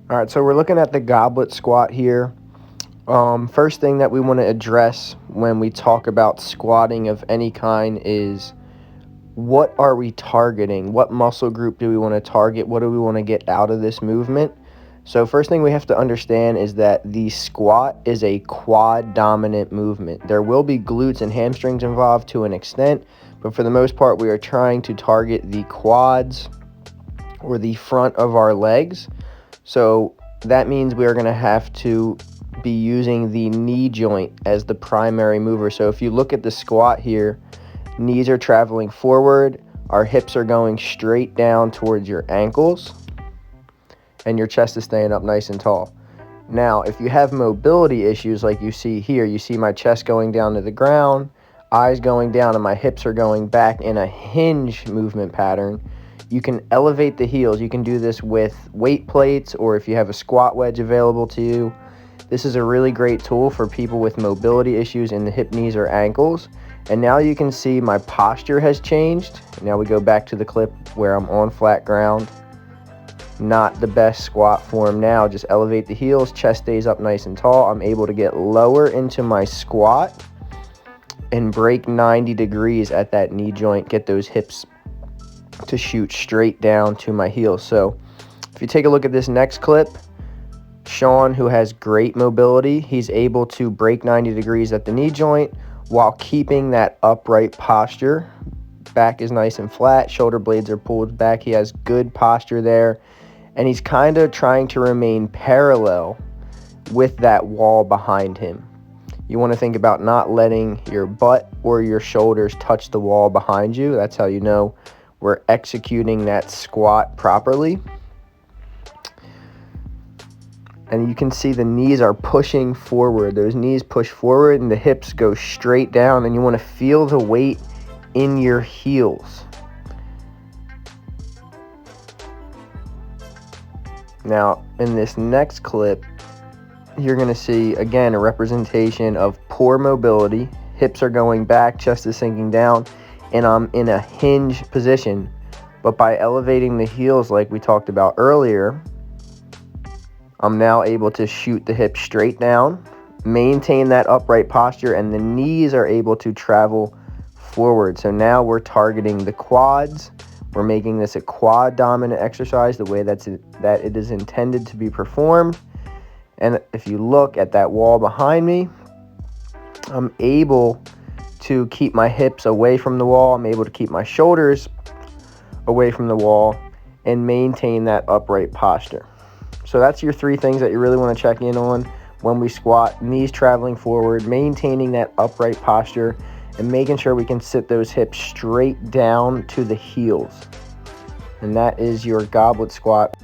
All right, so we're looking at the goblet squat here. First thing that we want to address when we talk about squatting of any kind is, what are we targeting? What muscle group do we want to target? What do we want to get out of this movement? So first thing we have to understand is that the squat is a quad dominant movement. There will be glutes and hamstrings involved to an extent, but for the most part we are trying to target the quads or the front of our legs. So that means we are going to have to be using the knee joint as the primary mover. So if you look at the squat here, knees are traveling forward, our hips are going straight down towards your ankles, and your chest is staying up nice and tall. Now, if you have mobility issues like you see here, you see my chest going down to the ground, eyes going down, and my hips are going back in a hinge movement pattern. You can elevate the heels. You can do this with weight plates, or if you have a squat wedge available to you. This is a really great tool for people with mobility issues in the hip, knees, or ankles. And now you can see my posture has changed. Now we go back to the clip where I'm on flat ground. Not the best squat form now. Just elevate the heels, chest stays up nice and tall. I'm able to get lower into my squat and break 90 degrees at that knee joint, get those hips to shoot straight down to my heels. So if you take a look at this next clip, Sean, who has great mobility, he's able to break 90 degrees at the knee joint while keeping that upright posture. Back is nice and flat, shoulder blades are pulled back. He has good posture there, and he's kind of trying to remain parallel with that wall behind him. You want to think about not letting your butt or your shoulders touch the wall behind you. That's how you know we're executing that squat properly. And you can see the knees are pushing forward. Those knees push forward and the hips go straight down, and you want to feel the weight in your heels. Now, in this next clip, you're going to see, again, a representation of poor mobility. Hips are going back, chest is sinking down, and I'm in a hinge position. But by elevating the heels like we talked about earlier, I'm now able to shoot the hips straight down, maintain that upright posture, and the knees are able to travel forward. So now we're targeting the quads. We're making this a quad dominant exercise the way that it is intended to be performed. And if you look at that wall behind me, I'm able to keep my hips away from the wall. I'm able to keep my shoulders away from the wall and maintain that upright posture. So that's your three things that you really want to check in on when we squat: knees traveling forward, maintaining that upright posture, and making sure we can sit those hips straight down to the heels. And that is your goblet squat.